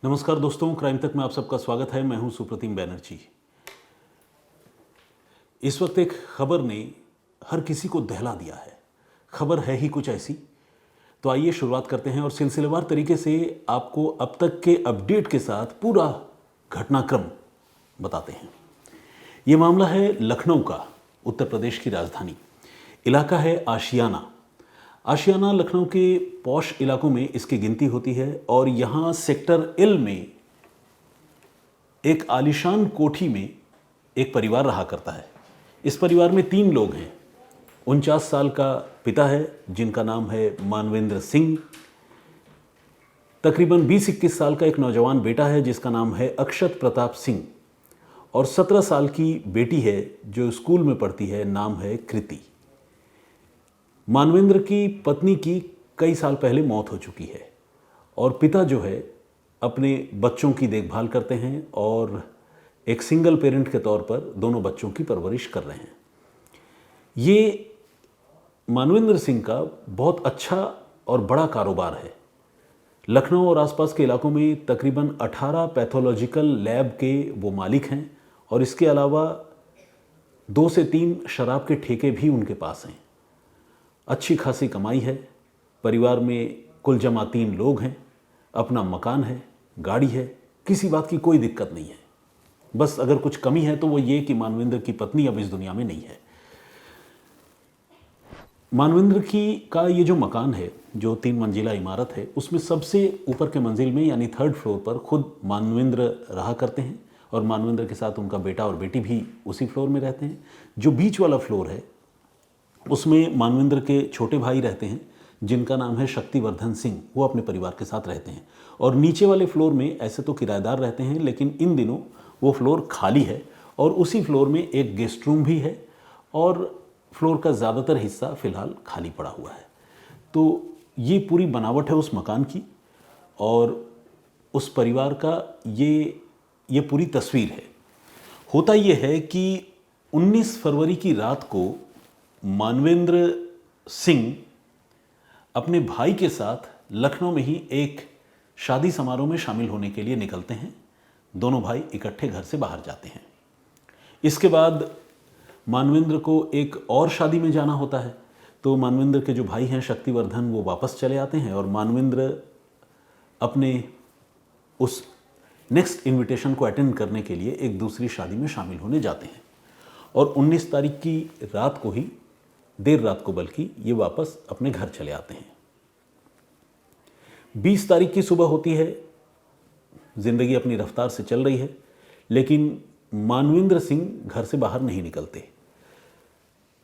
नमस्कार दोस्तों, क्राइम तक में आप सबका स्वागत है। मैं हूं सुप्रतिम बैनर्जी। इस वक्त एक खबर ने हर किसी को दहला दिया है। खबर है ही कुछ ऐसी। तो आइए शुरुआत करते हैं और सिलसिलेवार तरीके से आपको अब तक के अपडेट के साथ पूरा घटनाक्रम बताते हैं। ये मामला है लखनऊ का, उत्तर प्रदेश की राजधानी। इलाका है आशियाना। आशियाना लखनऊ के पॉश इलाकों में इसकी गिनती होती है और यहाँ सेक्टर एल में एक आलीशान कोठी में एक परिवार रहा करता है। इस परिवार में 3 लोग हैं। 49 साल का पिता है जिनका नाम है मानवेंद्र सिंह। तकरीबन 20-21 साल का एक नौजवान बेटा है जिसका नाम है अक्षत प्रताप सिंह। और 17 साल की बेटी है जो स्कूल में पढ़ती है, नाम है कृति। मानवेंद्र की पत्नी की कई साल पहले मौत हो चुकी है और पिता जो है अपने बच्चों की देखभाल करते हैं और एक सिंगल पेरेंट के तौर पर दोनों बच्चों की परवरिश कर रहे हैं। ये मानवेंद्र सिंह का बहुत अच्छा और बड़ा कारोबार है। लखनऊ और आसपास के इलाकों में तकरीबन 18 पैथोलॉजिकल लैब के वो मालिक हैं और इसके अलावा 2 से 3 शराब के ठेके भी उनके पास हैं। अच्छी खासी कमाई है। परिवार में कुल जमा 3 लोग हैं। अपना मकान है, गाड़ी है, किसी बात की कोई दिक्कत नहीं है। बस अगर कुछ कमी है तो वो ये कि मानवेंद्र की पत्नी अब इस दुनिया में नहीं है। मानवेंद्र का ये जो मकान है, जो 3 मंजिला इमारत है, उसमें सबसे ऊपर के मंजिल में यानी 3rd फ्लोर पर खुद मानवेंद्र रहा करते हैं और मानवेंद्र के साथ उनका बेटा और बेटी भी उसी फ्लोर में रहते हैं। जो बीच वाला फ्लोर है उसमें मानवेंद्र के छोटे भाई रहते हैं जिनका नाम है शक्तिवर्धन सिंह। वो अपने परिवार के साथ रहते हैं। और नीचे वाले फ्लोर में ऐसे तो किराएदार रहते हैं लेकिन इन दिनों वो फ्लोर खाली है और उसी फ्लोर में एक गेस्ट रूम भी है और फ्लोर का ज़्यादातर हिस्सा फ़िलहाल खाली पड़ा हुआ है। तो ये पूरी बनावट है उस मकान की और उस परिवार का ये पूरी तस्वीर है। होता ये है कि 19 फरवरी की रात को मानवेंद्र सिंह अपने भाई के साथ लखनऊ में ही एक शादी समारोह में शामिल होने के लिए निकलते हैं। दोनों भाई इकट्ठे घर से बाहर जाते हैं। इसके बाद मानवेंद्र को एक और शादी में जाना होता है। तो मानवेंद्र के जो भाई हैं शक्तिवर्धन, वो वापस चले आते हैं और मानवेंद्र अपने उस नेक्स्ट इनविटेशन को अटेंड करने के लिए एक दूसरी शादी में शामिल होने जाते हैं। और 19 तारीख की रात को ही, देर रात को बल्कि, ये वापस अपने घर चले आते हैं। 20 तारीख की सुबह होती है। जिंदगी अपनी रफ्तार से चल रही है लेकिन मानवेंद्र सिंह घर से बाहर नहीं निकलते।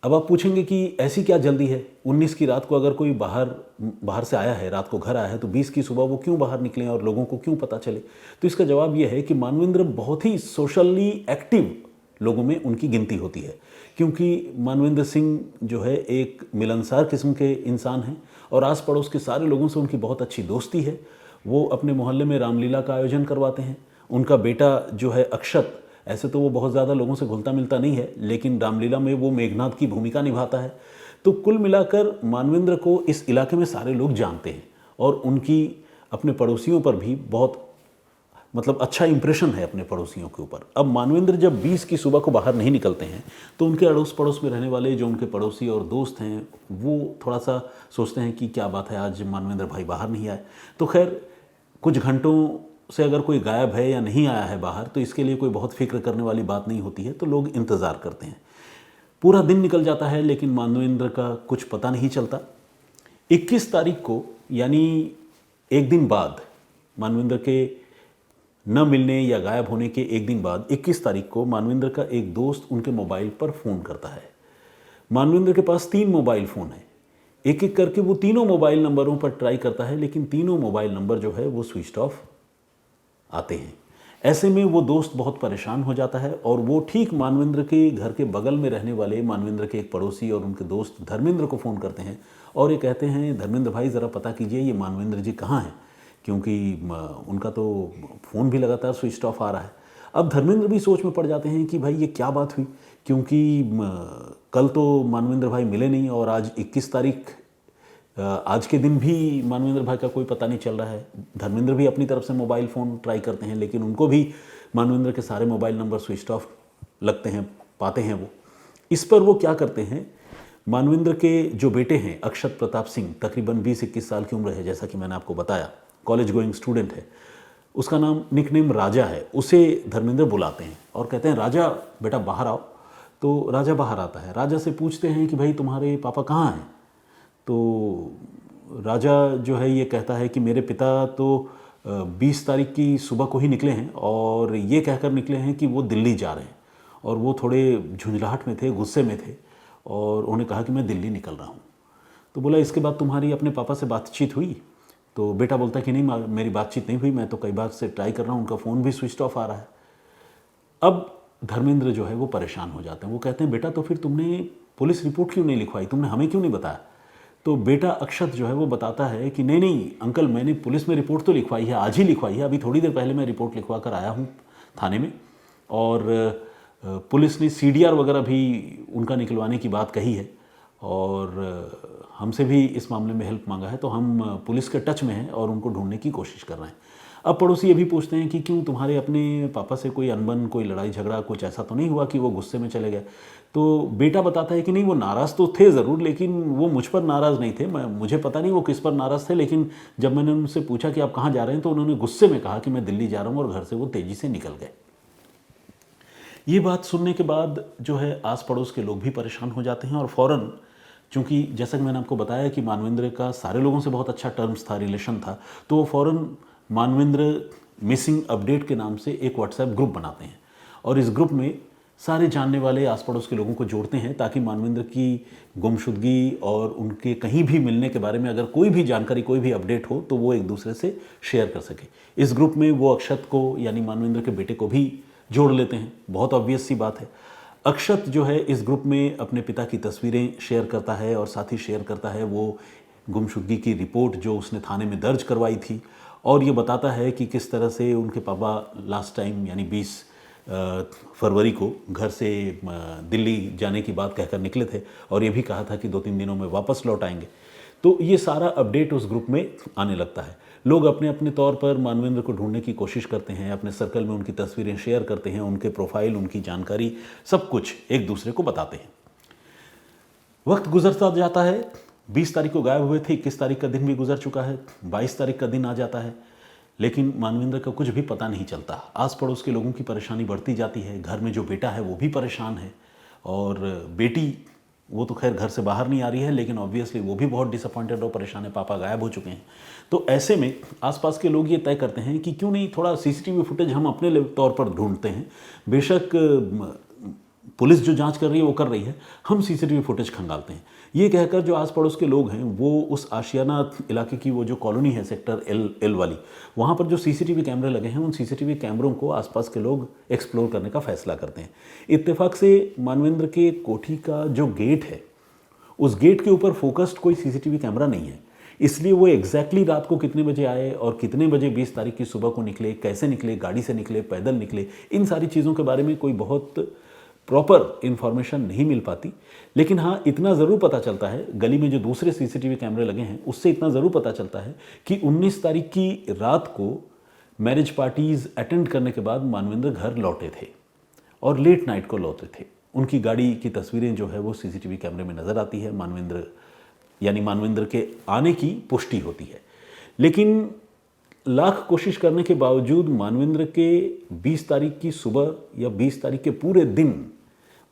अब आप पूछेंगे कि ऐसी क्या जल्दी है? 19 की रात को अगर कोई बाहर से आया है, रात को घर आया है, तो 20 की सुबह वो क्यों बाहर निकले और लोगों को क्यों पता चले? तो इसका जवाब यह है कि मानवेंद्र बहुत ही सोशली एक्टिव लोगों में उनकी गिनती होती है, क्योंकि मानवेंद्र सिंह जो है एक मिलनसार किस्म के इंसान हैं और आस पड़ोस के सारे लोगों से उनकी बहुत अच्छी दोस्ती है। वो अपने मोहल्ले में रामलीला का आयोजन करवाते हैं। उनका बेटा जो है अक्षत, ऐसे तो वो बहुत ज़्यादा लोगों से घुलता मिलता नहीं है लेकिन रामलीला में वो मेघनाथ की भूमिका निभाता है। तो कुल मिलाकर मानवेंद्र को इस इलाके में सारे लोग जानते हैं और उनकी अपने पड़ोसियों पर भी बहुत अच्छा इंप्रेशन है अपने पड़ोसियों के ऊपर। अब मानवेंद्र जब 20 की सुबह को बाहर नहीं निकलते हैं तो उनके अड़ोस पड़ोस में रहने वाले जो उनके पड़ोसी और दोस्त हैं वो थोड़ा सा सोचते हैं कि क्या बात है, आज मानवेंद्र भाई बाहर नहीं आए। तो खैर, कुछ घंटों से अगर कोई गायब है या नहीं आया है बाहर तो इसके लिए कोई बहुत फिक्र करने वाली बात नहीं होती है। तो लोग इंतज़ार करते हैं। पूरा दिन निकल जाता है लेकिन मानवेंद्र का कुछ पता नहीं चलता। 21 तारीख को, यानी एक दिन बाद, मानवेंद्र के न मिलने या गायब होने के एक दिन बाद 21 तारीख को मानवेंद्र का एक दोस्त उनके मोबाइल पर फ़ोन करता है। मानवेंद्र के पास 3 मोबाइल फ़ोन है। एक एक करके वो तीनों मोबाइल नंबरों पर ट्राई करता है लेकिन तीनों मोबाइल नंबर जो है वो स्विच ऑफ आते हैं। ऐसे में वो दोस्त बहुत परेशान हो जाता है और वो ठीक मानवेंद्र के घर के बगल में रहने वाले मानवेंद्र के एक पड़ोसी और उनके दोस्त धर्मेंद्र को फ़ोन करते हैं और ये कहते हैं, धर्मेंद्र भाई ज़रा पता कीजिए ये मानवेंद्र जी कहाँ हैं, क्योंकि उनका तो फ़ोन भी लगातार स्विच ऑफ आ रहा है। अब धर्मेंद्र भी सोच में पड़ जाते हैं कि भाई ये क्या बात हुई, क्योंकि कल तो मानवेंद्र भाई मिले नहीं और आज 21 तारीख आज के दिन भी मानवेंद्र भाई का कोई पता नहीं चल रहा है। धर्मेंद्र भी अपनी तरफ से मोबाइल फ़ोन ट्राई करते हैं, लेकिन उनको भी मानवेंद्र के सारे मोबाइल नंबर स्विच ऑफ लगते हैं, पाते हैं वो। इस पर वो क्या करते हैं, मानवेंद्र के जो बेटे हैं अक्षत प्रताप सिंह, तकरीबन 20-21 साल की उम्र है, जैसा कि मैंने आपको बताया, कॉलेज गोइंग स्टूडेंट है, उसका नाम निकनेम राजा है, उसे धर्मेंद्र बुलाते हैं और कहते हैं राजा बेटा बाहर आओ। तो राजा बाहर आता है। राजा से पूछते हैं कि भाई तुम्हारे पापा कहाँ हैं? तो राजा जो है ये कहता है कि मेरे पिता तो 20 तारीख की सुबह को ही निकले हैं और ये कहकर निकले हैं कि वो दिल्ली जा रहे हैं, और वो थोड़े झुंझलाहट में थे, गुस्से में थे, और उन्होंने कहा कि मैं दिल्ली निकल रहा हूँ। तो बोला इसके बाद तुम्हारी अपने पापा से बातचीत हुई? तो बेटा बोलता है कि नहीं, मेरी बातचीत नहीं हुई, मैं तो कई बार से ट्राई कर रहा हूँ, उनका फ़ोन भी स्विच ऑफ आ रहा है। अब धर्मेंद्र जो है वो परेशान हो जाते हैं। वो कहते हैं बेटा तो फिर तुमने पुलिस रिपोर्ट क्यों नहीं लिखवाई, तुमने हमें क्यों नहीं बताया? तो बेटा अक्षत जो है वो बताता है कि नहीं नहीं अंकल, मैंने पुलिस में रिपोर्ट तो लिखवाई है, आज ही लिखवाई है, अभी थोड़ी देर पहले मैं रिपोर्ट लिखवा कर आया हूँ थाने में, और पुलिस ने CDR वगैरह भी उनका निकलवाने की बात कही है, और हमसे भी इस मामले में हेल्प मांगा है, तो हम पुलिस के टच में हैं और उनको ढूंढने की कोशिश कर रहे हैं। अब पड़ोसी ये भी पूछते हैं कि क्यों तुम्हारे अपने पापा से कोई अनबन, कोई लड़ाई झगड़ा, कुछ ऐसा तो नहीं हुआ कि वो गुस्से में चले गए? तो बेटा बताता है कि नहीं, वो नाराज़ तो थे ज़रूर, लेकिन वो मुझ पर नाराज़ नहीं थे। मुझे पता नहीं वो किस पर नाराज़ थे, लेकिन जब मैंने उनसे पूछा कि आप कहाँ जा रहे हैं, तो उन्होंने गुस्से में कहा कि मैं दिल्ली जा रहा हूँ, और घर से वो तेज़ी से निकल गए। ये बात सुनने के बाद जो है आस पड़ोस के लोग भी परेशान हो जाते हैं, और फ़ौरन, चूँकि जैसा कि मैंने आपको बताया कि मानवेंद्र का सारे लोगों से बहुत अच्छा टर्म्स था, रिलेशन था, तो वो फ़ौरन मानवेंद्र मिसिंग अपडेट के नाम से एक व्हाट्सएप ग्रुप बनाते हैं, और इस ग्रुप में सारे जानने वाले आस पड़ोस के लोगों को जोड़ते हैं, ताकि मानवेंद्र की गुमशुदगी और उनके कहीं भी मिलने के बारे में अगर कोई भी जानकारी, कोई भी अपडेट हो, तो वो एक दूसरे से शेयर कर सके। इस ग्रुप में वो अक्षत को, यानी मानवेंद्र के बेटे को भी जोड़ लेते हैं। बहुत ऑब्वियस सी बात है। अक्षत जो है इस ग्रुप में अपने पिता की तस्वीरें शेयर करता है, और साथ ही शेयर करता है वो गुमशुदगी की रिपोर्ट जो उसने थाने में दर्ज करवाई थी, और ये बताता है कि किस तरह से उनके पापा लास्ट टाइम यानी 20 फरवरी को घर से दिल्ली जाने की बात कहकर निकले थे, और ये भी कहा था कि 2-3 दिनों में वापस लौट आएंगे। तो ये सारा अपडेट उस ग्रुप में आने लगता है। लोग अपने अपने तौर पर मानवेंद्र को ढूंढने की कोशिश करते हैं, अपने सर्कल में उनकी तस्वीरें शेयर करते हैं, उनके प्रोफाइल, उनकी जानकारी, सब कुछ एक दूसरे को बताते हैं। वक्त गुजरता जाता है। 20 तारीख को गायब हुए थे, 21 तारीख का दिन भी गुजर चुका है, 22 तारीख का दिन आ जाता है, लेकिन मानवेंद्र का कुछ भी पता नहीं चलता। आस पड़ोस के लोगों की परेशानी बढ़ती जाती है। घर में जो बेटा है वो भी परेशान है, और बेटी वो तो खैर घर से बाहर नहीं आ रही है, लेकिन ऑब्वियसली वो भी बहुत डिसअपॉइंटेड और परेशान है, पापा गायब हो चुके हैं। तो ऐसे में आसपास के लोग ये तय करते हैं कि क्यों नहीं थोड़ा CCTV फुटेज हम अपने तौर पर ढूंढते हैं। बेशक पुलिस जो जांच कर रही है वो कर रही है, हम CCTV फुटेज खंगालते हैं। ये कहकर जो आस पड़ोस के लोग हैं वो उस आशियाना इलाके की वो जो कॉलोनी है सेक्टर L वाली, वहाँ पर जो CCTV कैमरे लगे हैं, उन CCTV कैमरों को आसपास के लोग एक्सप्लोर करने का फैसला करते हैं। इत्तेफाक से मानवेंद्र के कोठी का जो गेट है, उस गेट के ऊपर फोकस्ड कोई CCTV कैमरा नहीं है, इसलिए वो एग्जैक्टली रात को कितने बजे आए और कितने बजे 20 तारीख की सुबह को निकले, कैसे निकले, गाड़ी से निकले, पैदल निकले, इन सारी चीज़ों के बारे में कोई बहुत प्रॉपर इन्फॉर्मेशन नहीं मिल पाती। लेकिन हाँ, इतना ज़रूर पता चलता है, गली में जो दूसरे CCTV कैमरे लगे हैं उससे इतना ज़रूर पता चलता है कि 19 तारीख की रात को मैरिज पार्टीज़ अटेंड करने के बाद मानवेंद्र घर लौटे थे, और लेट नाइट को लौटे थे। उनकी गाड़ी की तस्वीरें जो है वो CCTV कैमरे में नज़र आती है। मानवेंद्र के आने की पुष्टि होती है। लेकिन लाख कोशिश करने के बावजूद मानवेंद्र के 20 तारीख की सुबह या 20 तारीख के पूरे दिन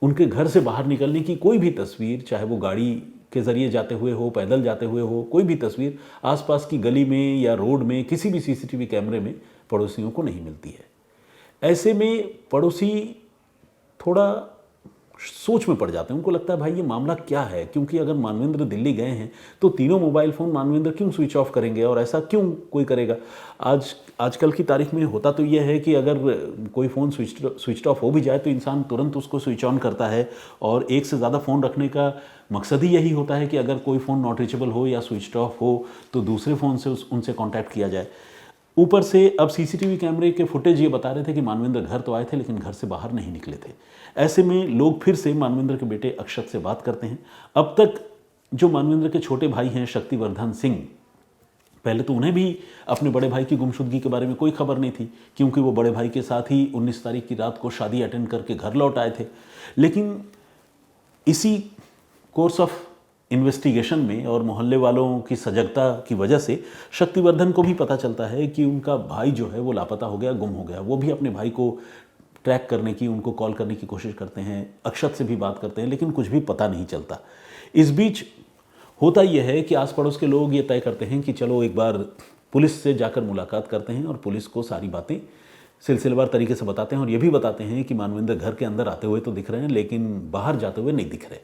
उनके घर से बाहर निकलने की कोई भी तस्वीर, चाहे वो गाड़ी के ज़रिए जाते हुए हो, पैदल जाते हुए हो, कोई भी तस्वीर आसपास की गली में या रोड में किसी भी CCTV कैमरे में पड़ोसियों को नहीं मिलती है। ऐसे में पड़ोसी थोड़ा सोच में पड़ जाते हैं। उनको लगता है भाई ये मामला क्या है, क्योंकि अगर मानवेंद्र दिल्ली गए हैं तो तीनों मोबाइल फ़ोन मानवेंद्र क्यों स्विच ऑफ करेंगे, और ऐसा क्यों कोई करेगा। आजकल की तारीख में होता तो यह है कि अगर कोई फ़ोन स्विच ऑफ हो भी जाए तो इंसान तुरंत उसको स्विच ऑन करता है, और एक से ज़्यादा फ़ोन रखने का मकसद ही यही होता है कि अगर कोई फ़ोन नॉट रीचेबल हो या स्विच ऑफ हो तो दूसरे फ़ोन से उनसे कॉन्टैक्ट किया जाए। ऊपर से अब CCTV कैमरे के फुटेज ये बता रहे थे कि मानवेंद्र घर तो आए थे, लेकिन घर से बाहर नहीं निकले थे। ऐसे में लोग फिर से मानवेंद्र के बेटे अक्षत से बात करते हैं। अब तक जो मानवेंद्र के छोटे भाई हैं शक्तिवर्धन सिंह, पहले तो उन्हें भी अपने बड़े भाई की गुमशुदगी के बारे में कोई खबर नहीं थी, क्योंकि वो बड़े भाई के साथ ही 19 तारीख की रात को शादी अटेंड करके घर लौट आए थे। लेकिन इसी कोर्स ऑफ इन्वेस्टिगेशन में और मोहल्ले वालों की सजगता की वजह से शक्तिवर्धन को भी पता चलता है कि उनका भाई जो है वो लापता हो गया, गुम हो गया। वो भी अपने भाई को ट्रैक करने की, उनको कॉल करने की कोशिश करते हैं, अक्षत से भी बात करते हैं, लेकिन कुछ भी पता नहीं चलता। इस बीच होता यह है कि आस पड़ोस के लोग ये तय करते हैं कि चलो एक बार पुलिस से जाकर मुलाकात करते हैं और पुलिस को सारी बातें सिलसिलेवार तरीके से बताते हैं और ये भी बताते हैं कि मानवेंद्र घर के अंदर आते हुए तो दिख रहे हैं, लेकिन बाहर जाते हुए नहीं दिख रहे।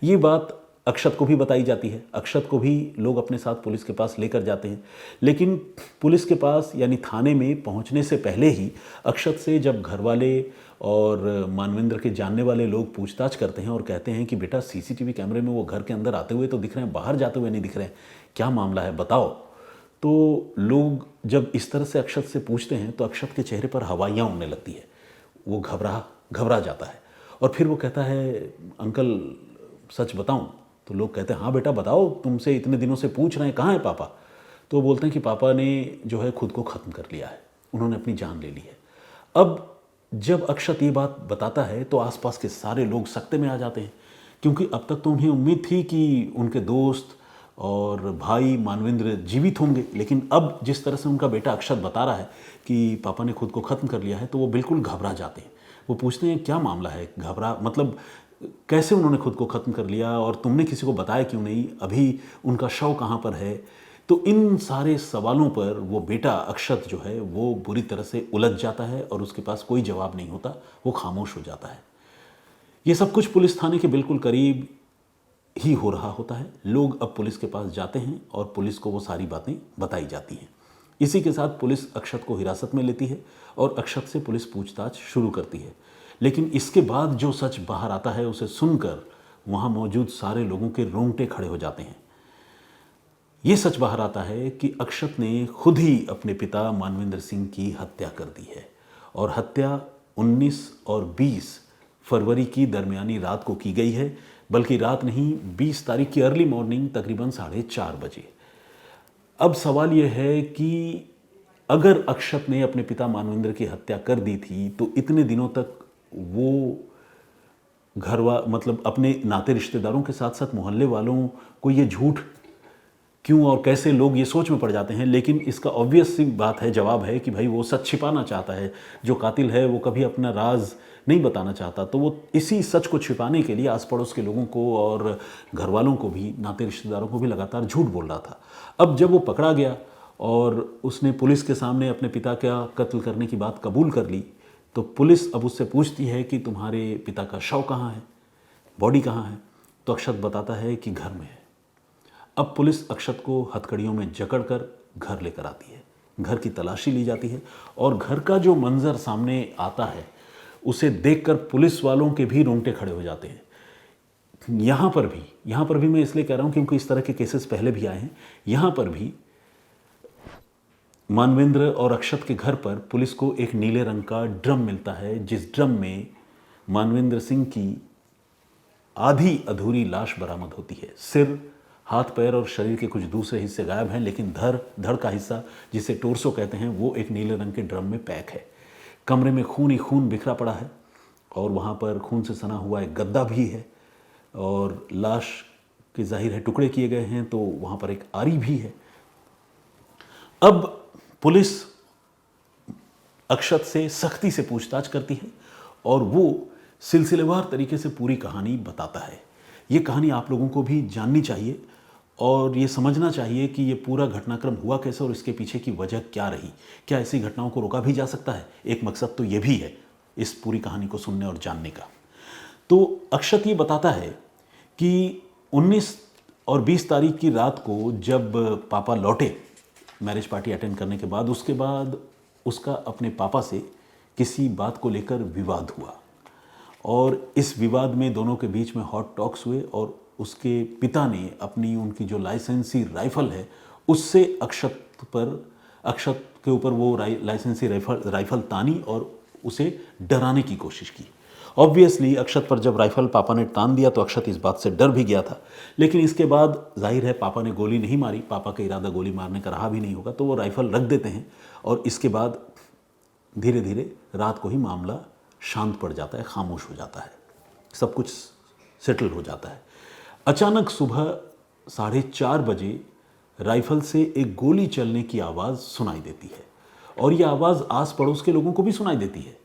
ये बात अक्षत को भी बताई जाती है। अक्षत को भी लोग अपने साथ पुलिस के पास लेकर जाते हैं, लेकिन पुलिस के पास यानी थाने में पहुंचने से पहले ही अक्षत से जब घर वाले और मानवेंद्र के जानने वाले लोग पूछताछ करते हैं और कहते हैं कि बेटा सीसीटीवी कैमरे में वो घर के अंदर आते हुए तो दिख रहे हैं, बाहर जाते हुए नहीं दिख रहे हैं, क्या मामला है बताओ। तो लोग जब इस तरह से अक्षत से पूछते हैं तो अक्षत के चेहरे पर हवाइयाँ उड़ने लगती है, वो घबरा जाता है और फिर वो कहता है अंकल सच बताऊं? तो लोग कहते हैं हाँ बेटा बताओ, तुमसे इतने दिनों से पूछ रहे हैं कहाँ है पापा। तो वो बोलते हैं कि पापा ने जो है खुद को ख़त्म कर लिया है, उन्होंने अपनी जान ले ली है। अब जब अक्षत ये बात बताता है तो आसपास के सारे लोग सकते में आ जाते हैं, क्योंकि अब तक तो उन्हें उम्मीद थी कि उनके दोस्त और भाई मानवेंद्र जीवित होंगे, लेकिन अब जिस तरह से उनका बेटा अक्षत बता रहा है कि पापा ने खुद को ख़त्म कर लिया है तो वो बिल्कुल घबरा जाते हैं। वो पूछते हैं क्या मामला है, घबरा मतलब कैसे उन्होंने खुद को ख़त्म कर लिया और तुमने किसी को बताया क्यों नहीं, अभी उनका शव कहाँ पर है। तो इन सारे सवालों पर वो बेटा अक्षत जो है वो बुरी तरह से उलझ जाता है और उसके पास कोई जवाब नहीं होता, वो खामोश हो जाता है। ये सब कुछ पुलिस थाने के बिल्कुल करीब ही हो रहा होता है। लोग अब पुलिस के पास जाते हैं और पुलिस को वो सारी बातें बताई जाती हैं। इसी के साथ पुलिस अक्षत को हिरासत में लेती है और अक्षत से पुलिस पूछताछ शुरू करती है। लेकिन इसके बाद जो सच बाहर आता है उसे सुनकर वहाँ मौजूद सारे लोगों के रोंगटे खड़े हो जाते हैं। ये सच बाहर आता है कि अक्षत ने खुद ही अपने पिता मानवेंद्र सिंह की हत्या कर दी है और हत्या 19 और 20 फरवरी की दरमियानी रात को की गई है, बल्कि रात नहीं 20 तारीख की अर्ली मॉर्निंग तकरीबन 4:30 बजे। अब सवाल यह है कि अगर अक्षत ने अपने पिता मानवेंद्र की हत्या कर दी थी तो इतने दिनों तक वो मतलब अपने नाते रिश्तेदारों के साथ साथ मोहल्ले वालों को ये झूठ क्यों और कैसे, लोग ये सोच में पड़ जाते हैं। लेकिन इसका ऑब्वियस सी बात है, जवाब है कि भाई वो सच छिपाना चाहता है। जो कातिल है वो कभी अपना राज नहीं बताना चाहता, तो वो इसी सच को छिपाने के लिए आस पड़ोस के लोगों को और घर वालों को भी, नाते रिश्तेदारों को भी लगातार झूठ बोल रहा था। अब जब वो पकड़ा गया और उसने पुलिस के सामने अपने पिता का कत्ल करने की बात कबूल कर ली, तो पुलिस अब उससे पूछती है कि तुम्हारे पिता का शव कहाँ है, बॉडी कहाँ है। तो अक्षत बताता है कि घर में है। अब पुलिस अक्षत को हथकड़ियों में जकड़कर घर लेकर आती है, घर की तलाशी ली जाती है और घर का जो मंजर सामने आता है उसे देखकर पुलिस वालों के भी रोंगटे खड़े हो जाते हैं। यहाँ पर भी मैं इसलिए कह रहा हूँ क्योंकि इस तरह के केसेस पहले भी आए हैं। यहाँ पर भी मानवेंद्र और अक्षत के घर पर पुलिस को एक नीले रंग का ड्रम मिलता है, जिस ड्रम में मानवेंद्र सिंह की आधी अधूरी लाश बरामद होती है। सिर, हाथ पैर और शरीर के कुछ दूसरे हिस्से गायब हैं, लेकिन धड़ का हिस्सा जिसे टोर्सो कहते हैं वो एक नीले रंग के ड्रम में पैक है। कमरे में खून ही खून बिखरा पड़ा है और वहाँ पर खून से सना हुआ एक गद्दा भी है और लाश के जाहिर है टुकड़े किए गए हैं, तो वहाँ पर एक आरी भी है। अब पुलिस अक्षत से सख्ती से पूछताछ करती है और वो सिलसिलेवार तरीके से पूरी कहानी बताता है। ये कहानी आप लोगों को भी जाननी चाहिए और ये समझना चाहिए कि ये पूरा घटनाक्रम हुआ कैसे और इसके पीछे की वजह क्या रही। क्या ऐसी घटनाओं को रोका भी जा सकता है? एक मकसद तो ये भी है इस पूरी कहानी को सुनने और जानने का। तो अक्षत ये बताता है कि 19 और 20 तारीख की रात को जब पापा लौटे मैरिज पार्टी अटेंड करने के बाद, उसके बाद उसका अपने पापा से किसी बात को लेकर विवाद हुआ और इस विवाद में दोनों के बीच में हॉट टॉक्स हुए और उसके पिता ने अपनी उनकी जो लाइसेंसी राइफ़ल है उससे अक्षत के ऊपर वो लाइसेंसी राइफ़ल तानी और उसे डराने की कोशिश की ऑब्वियसली अक्षत पर जब राइफल पापा ने तान दिया तो अक्षत इस बात से डर भी गया था, लेकिन इसके बाद जाहिर है पापा ने गोली नहीं मारी, पापा का इरादा गोली मारने का रहा भी नहीं होगा, तो वो राइफल रख देते हैं और इसके बाद धीरे धीरे रात को ही मामला शांत पड़ जाता है, खामोश हो जाता है, सब कुछ सेटल हो जाता है। अचानक सुबह 4:30 बजे राइफल से एक गोली चलने की आवाज़ सुनाई देती है और यह आवाज़ आस पड़ोस के लोगों को भी सुनाई देती है,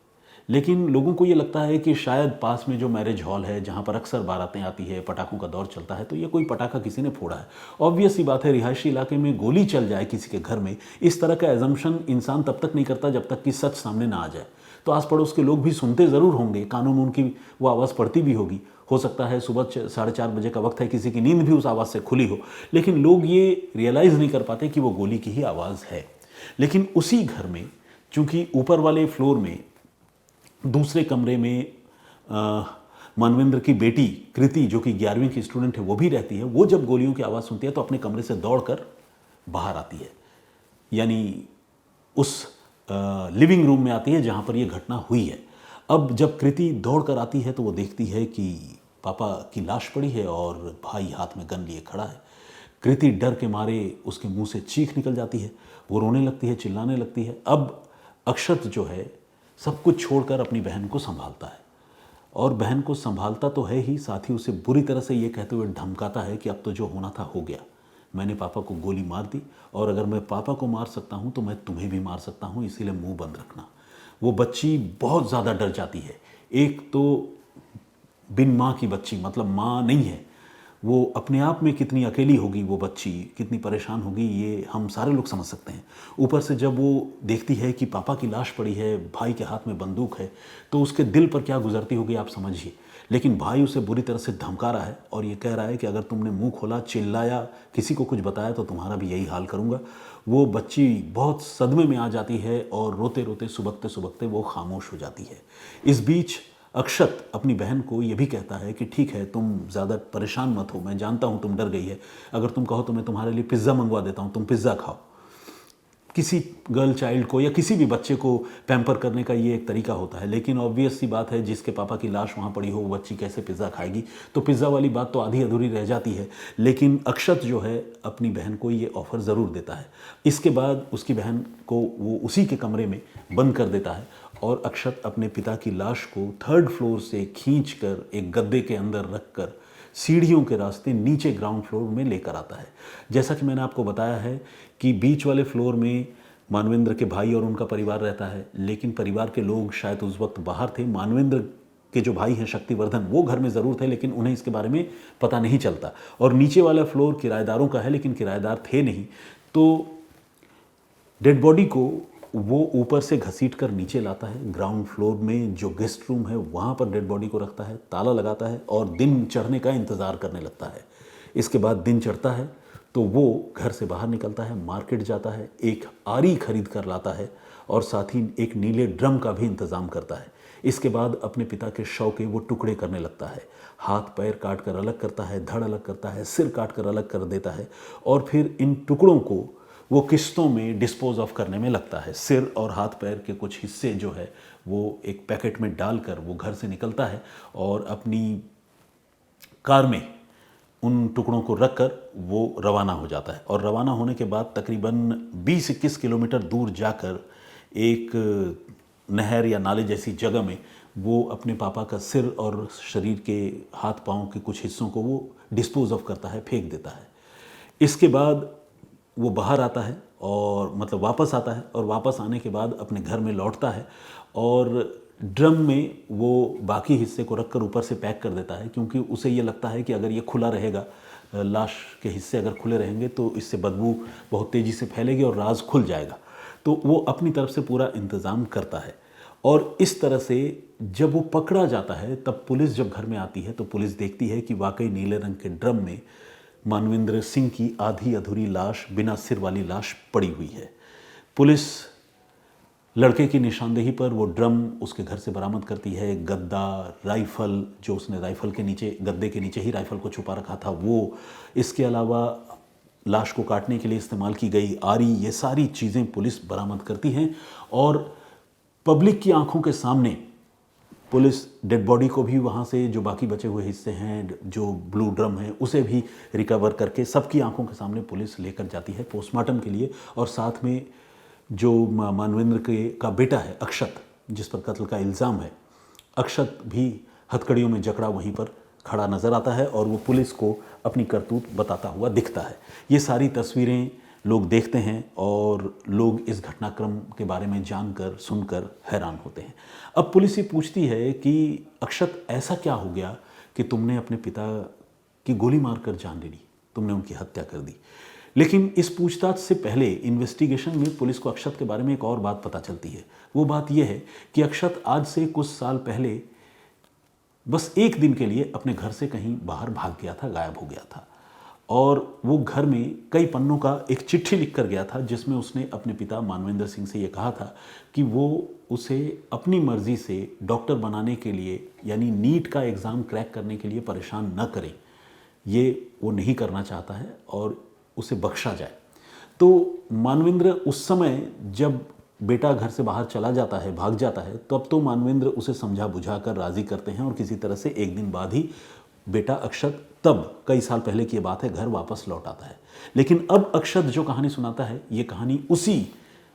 लेकिन लोगों को ये लगता है कि शायद पास में जो मैरिज हॉल है जहाँ पर अक्सर बारातें आती है, पटाखों का दौर चलता है, तो ये कोई पटाखा किसी ने फोड़ा है। ऑब्वियस सी बात है, रिहायशी इलाके में गोली चल जाए किसी के घर में, इस तरह का एजम्पशन इंसान तब तक नहीं करता जब तक कि सच सामने ना आ जाए। तो आस पड़ोस के लोग भी सुनते ज़रूर होंगे, कानून उनकी वो आवाज़ पड़ती भी होगी, हो सकता है सुबह 4:30 बजे का वक्त है, किसी की नींद भी उस आवाज़ से खुली हो, लेकिन लोग ये रियलाइज़ नहीं कर पाते कि वो गोली की ही आवाज़ है। लेकिन उसी घर में, चूंकि ऊपर वाले फ्लोर में दूसरे कमरे में मानवेंद्र की बेटी कृति, जो कि 11वीं की स्टूडेंट है, वो भी रहती है। वो जब गोलियों की आवाज़ सुनती है तो अपने कमरे से दौड़कर बाहर आती है, यानी उस लिविंग रूम में आती है जहाँ पर ये घटना हुई है। अब जब कृति दौड़ कर आती है तो वो देखती है कि पापा की लाश पड़ी है और भाई हाथ में गन लिए खड़ा है। कृति डर के मारे उसके मुंह से चीख निकल जाती है, वो रोने लगती है, चिल्लाने लगती है। अब अक्षत जो है सब कुछ छोड़कर अपनी बहन को संभालता है, और बहन को संभालता तो है ही, साथ ही उसे बुरी तरह से ये कहते हुए धमकाता है कि अब तो जो होना था हो गया, मैंने पापा को गोली मार दी और अगर मैं पापा को मार सकता हूँ तो मैं तुम्हें भी मार सकता हूँ, इसीलिए मुंह बंद रखना। वो बच्ची बहुत ज़्यादा डर जाती है। एक तो बिन माँ की बच्ची, मतलब माँ नहीं है, वो अपने आप में कितनी अकेली होगी, वो बच्ची कितनी परेशान होगी, ये हम सारे लोग समझ सकते हैं। ऊपर से जब वो देखती है कि पापा की लाश पड़ी है, भाई के हाथ में बंदूक है, तो उसके दिल पर क्या गुजरती होगी आप समझिए। लेकिन भाई उसे बुरी तरह से धमका रहा है और ये कह रहा है कि अगर तुमने मुंह खोला, चिल्लाया, किसी को कुछ बताया तो तुम्हारा भी यही हाल करूँगा। वो बच्ची बहुत सदमे में आ जाती है और रोते रोते सुबकते सुबकते वो खामोश हो जाती है। इस बीच अक्षत अपनी बहन को ये भी कहता है कि ठीक है, तुम ज़्यादा परेशान मत हो, मैं जानता हूँ तुम डर गई है, अगर तुम कहो तो मैं तुम्हारे लिए पिज़्ज़ा मंगवा देता हूँ, तुम पिज़्ज़ा खाओ। किसी गर्ल चाइल्ड को या किसी भी बच्चे को पैम्पर करने का ये एक तरीका होता है, लेकिन ऑब्वियस सी बात है, जिसके पापा की लाश वहाँ पड़ी हो वो बच्ची कैसे पिज़्ज़ा खाएगी, तो पिज़्ज़ा वाली बात तो आधी अधूरी रह जाती है। लेकिन अक्षत जो है अपनी बहन को ये ऑफ़र ज़रूर देता है। इसके बाद उसकी बहन को वो उसी के कमरे में बंद कर देता है और अक्षत अपने पिता की लाश को 3rd फ्लोर से खींचकर एक गद्दे के अंदर रखकर सीढ़ियों के रास्ते नीचे ग्राउंड फ्लोर में लेकर आता है। जैसा कि मैंने आपको बताया है कि बीच वाले फ्लोर में मानवेंद्र के भाई और उनका परिवार रहता है, लेकिन परिवार के लोग शायद उस वक्त बाहर थे। मानवेंद्र के जो भाई हैं शक्तिवर्धन, वो घर में ज़रूर थे, लेकिन उन्हें इसके बारे में पता नहीं चलता। और नीचे वाला फ्लोर किराएदारों का है, लेकिन किराएदार थे नहीं। तो डेड बॉडी को वो ऊपर से घसीट कर नीचे लाता है, ग्राउंड फ्लोर में जो गेस्ट रूम है वहाँ पर डेड बॉडी को रखता है, ताला लगाता है और दिन चढ़ने का इंतज़ार करने लगता है। इसके बाद दिन चढ़ता है तो वो घर से बाहर निकलता है, मार्केट जाता है, एक आरी खरीद कर लाता है और साथ ही एक नीले ड्रम का भी इंतज़ाम करता है। इसके बाद अपने पिता के शव के वो टुकड़े करने लगता है, हाथ पैर काट कर अलग करता है, धड़ अलग करता है, सिर काट कर अलग कर देता है और फिर इन टुकड़ों को वो किस्तों में डिस्पोज ऑफ करने में लगता है। सिर और हाथ पैर के कुछ हिस्से जो है वो एक पैकेट में डालकर वो घर से निकलता है और अपनी कार में उन टुकड़ों को रखकर वो रवाना हो जाता है। और रवाना होने के बाद तकरीबन 20-21 किलोमीटर दूर जाकर एक नहर या नाले जैसी जगह में वो अपने पापा का सिर और शरीर के हाथ पाँव के कुछ हिस्सों को वो डिस्पोज ऑफ करता है, फेंक देता है। इसके बाद वो बाहर आता है और मतलब वापस आता है और वापस आने के बाद अपने घर में लौटता है और ड्रम में वो बाकी हिस्से को रखकर ऊपर से पैक कर देता है, क्योंकि उसे ये लगता है कि अगर ये खुला रहेगा, लाश के हिस्से अगर खुले रहेंगे तो इससे बदबू बहुत तेज़ी से फैलेगी और राज खुल जाएगा। तो वो अपनी तरफ से पूरा इंतज़ाम करता है और इस तरह से जब वो पकड़ा जाता है तब पुलिस जब घर में आती है तो पुलिस देखती है कि वाकई नीले रंग के ड्रम में मानवेंद्र सिंह की आधी अधूरी लाश, बिना सिर वाली लाश पड़ी हुई है। पुलिस लड़के की निशानदेही पर वो ड्रम उसके घर से बरामद करती है, गद्दा, राइफ़ल, जो उसने राइफ़ल के नीचे, गद्दे के नीचे ही राइफ़ल को छुपा रखा था वो, इसके अलावा लाश को काटने के लिए इस्तेमाल की गई आरी, ये सारी चीज़ें पुलिस बरामद करती हैं और पब्लिक की आंखों के सामने पुलिस डेड बॉडी को भी वहाँ से जो बाकी बचे हुए हिस्से हैं, जो ब्लू ड्रम है, उसे भी रिकवर करके सबकी आंखों के सामने पुलिस लेकर जाती है पोस्टमार्टम के लिए। और साथ में जो मानवेंद्र का बेटा है अक्षत, जिस पर कत्ल का इल्ज़ाम है, अक्षत भी हथकड़ियों में जकड़ा वहीं पर खड़ा नज़र आता है और वो पुलिस को अपनी करतूत बताता हुआ दिखता है। ये सारी तस्वीरें लोग देखते हैं और लोग इस घटनाक्रम के बारे में जानकर सुनकर हैरान होते हैं। अब पुलिस ये पूछती है कि अक्षत, ऐसा क्या हो गया कि तुमने अपने पिता की गोली मारकर जान ले ली, तुमने उनकी हत्या कर दी। लेकिन इस पूछताछ से पहले इन्वेस्टिगेशन में पुलिस को अक्षत के बारे में एक और बात पता चलती है। वो बात यह है कि अक्षत आज से कुछ साल पहले बस एक दिन के लिए अपने घर से कहीं बाहर भाग गया था, गायब हो गया था। और वो घर में कई पन्नों का एक चिट्ठी लिख कर गया था, जिसमें उसने अपने पिता मानवेंद्र सिंह से ये कहा था कि वो उसे अपनी मर्जी से डॉक्टर बनाने के लिए, यानी नीट का एग्ज़ाम क्रैक करने के लिए परेशान न करें। ये वो नहीं करना चाहता है और उसे बख्शा जाए। तो मानवेंद्र उस समय जब बेटा घर से बाहर चला जाता है, भाग जाता है, तब तो मानवेंद्र उसे समझा बुझा कर राज़ी करते हैं और किसी तरह से एक दिन बाद ही बेटा अक्षत, तब कई साल पहले की बात है, घर वापस लौट आता है। लेकिन अब अक्षत जो कहानी सुनाता है, ये कहानी उसी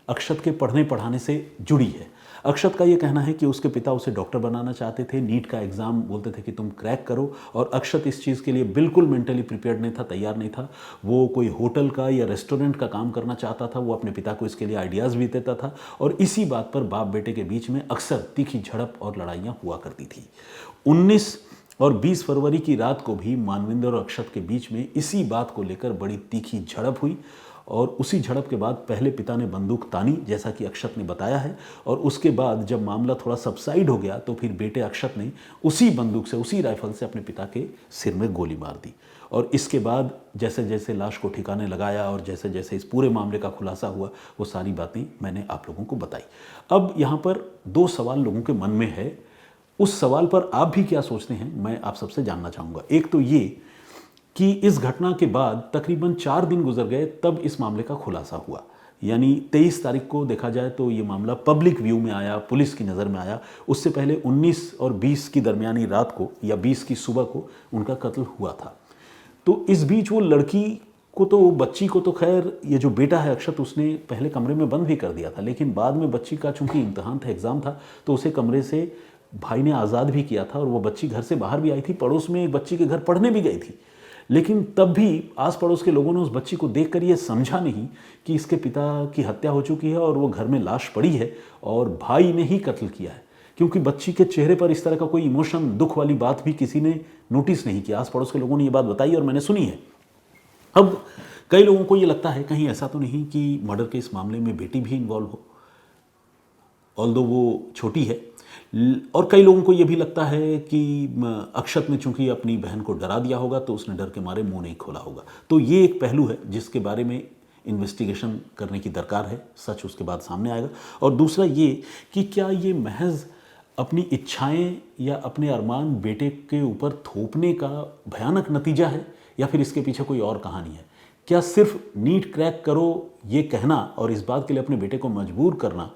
अक्षत के पढ़ने पढ़ाने से जुड़ी है। अक्षत का ये कहना है कि उसके पिता उसे डॉक्टर बनाना चाहते थे, नीट का एग्ज़ाम बोलते थे कि तुम क्रैक करो, और अक्षत इस चीज़ के लिए बिल्कुल मेंटली प्रिपेयर्ड नहीं था, तैयार नहीं था। वो कोई होटल का या रेस्टोरेंट का काम करना चाहता था। वो अपने पिता को इसके लिए आइडियाज़ भी देता था और इसी बात पर बाप बेटे के बीच में अक्सर तीखी झड़प और लड़ाइयाँ हुआ करती थी। 19 और 20 फरवरी की रात को भी मानवेंद्र और अक्षत के बीच में इसी बात को लेकर बड़ी तीखी झड़प हुई और उसी झड़प के बाद पहले पिता ने बंदूक तानी, जैसा कि अक्षत ने बताया है, और उसके बाद जब मामला थोड़ा सबसाइड हो गया तो फिर बेटे अक्षत ने उसी बंदूक से, उसी राइफल से अपने पिता के सिर में गोली मार दी। और इसके बाद जैसे जैसे लाश को ठिकाने लगाया और जैसे जैसे इस पूरे मामले का खुलासा हुआ, वो सारी बातें मैंने आप लोगों को बताई। अब यहाँ पर 2 सवाल लोगों के मन में है। उस सवाल पर आप भी क्या सोचते हैं, मैं आप सबसे जानना चाहूँगा। एक तो ये कि इस घटना के बाद तकरीबन 4 दिन गुजर गए तब इस मामले का खुलासा हुआ, यानी 23 तारीख को देखा जाए तो ये मामला पब्लिक व्यू में आया, पुलिस की नज़र में आया। उससे पहले 19 और 20 की दरमियानी रात को या 20 की सुबह को उनका कत्ल हुआ था। तो इस बीच वो लड़की को, तो बच्ची को तो खैर ये जो बेटा है अक्षत, उसने पहले कमरे में बंद भी कर दिया था, लेकिन बाद में बच्ची का चूंकि इम्तहान था, एग्ज़ाम था, तो उसे कमरे से भाई ने आज़ाद भी किया था और वो बच्ची घर से बाहर भी आई थी। पड़ोस में एक बच्ची के घर पढ़ने भी गई थी, लेकिन तब भी आस पड़ोस के लोगों ने उस बच्ची को देखकर ये समझा नहीं कि इसके पिता की हत्या हो चुकी है और वो घर में लाश पड़ी है और भाई ने ही कत्ल किया है, क्योंकि बच्ची के चेहरे पर इस तरह का कोई इमोशन, दुख वाली बात भी किसी ने नोटिस नहीं किया। आस पड़ोस के लोगों ने ये बात बताई और मैंने सुनी है। अब कई लोगों को ये लगता है कहीं ऐसा तो नहीं कि मर्डर के इस मामले में बेटी भी इन्वॉल्व हो, ऑल्दो वो छोटी है। और कई लोगों को यह भी लगता है कि अक्षत ने चूंकि अपनी बहन को डरा दिया होगा तो उसने डर के मारे मुंह नहीं खोला होगा। तो ये एक पहलू है जिसके बारे में इन्वेस्टिगेशन करने की दरकार है, सच उसके बाद सामने आएगा। और दूसरा ये कि क्या ये महज अपनी इच्छाएं या अपने अरमान बेटे के ऊपर थोपने का भयानक नतीजा है या फिर इसके पीछे कोई और कहानी है। क्या सिर्फ नीट क्रैक करो ये कहना और इस बात के लिए अपने बेटे को मजबूर करना,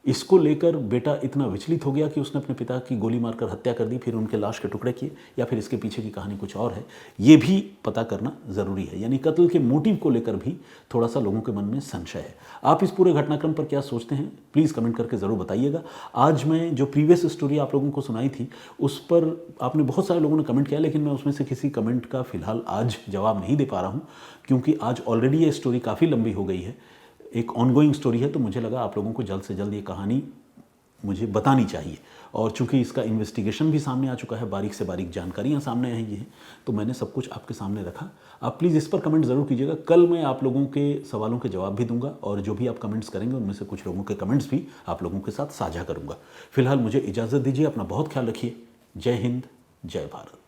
इसको लेकर बेटा इतना विचलित हो गया कि उसने अपने पिता की गोली मारकर हत्या कर दी, फिर उनके लाश के टुकड़े किए, या फिर इसके पीछे की कहानी कुछ और है, ये भी पता करना ज़रूरी है। यानी कत्ल के मोटिव को लेकर भी थोड़ा सा लोगों के मन में संशय है। आप इस पूरे घटनाक्रम पर क्या सोचते हैं, प्लीज़ कमेंट करके ज़रूर बताइएगा। आज मैं जो प्रीवियस स्टोरी आप लोगों को सुनाई थी उस पर आपने बहुत सारे लोगों ने कमेंट किया, लेकिन मैं उसमें से किसी कमेंट का फ़िलहाल आज जवाब नहीं दे पा रहा हूँ, क्योंकि आज ऑलरेडी ये स्टोरी काफ़ी लंबी हो गई है, एक ऑनगोइंग स्टोरी है। तो मुझे लगा आप लोगों को जल्द से जल्द ये कहानी मुझे बतानी चाहिए, और चूंकि इसका इन्वेस्टिगेशन भी सामने आ चुका है, बारीक से बारीक जानकारियां सामने आई हैं, तो मैंने सब कुछ आपके सामने रखा। आप प्लीज़ इस पर कमेंट ज़रूर कीजिएगा। कल मैं आप लोगों के सवालों के जवाब भी दूंगा और जो भी आप कमेंट्स करेंगे उनमें से कुछ लोगों के कमेंट्स भी आप लोगों के साथ साझा करूंगा। फिलहाल मुझे इजाज़त दीजिए, अपना बहुत ख्याल रखिए। जय हिंद, जय भारत।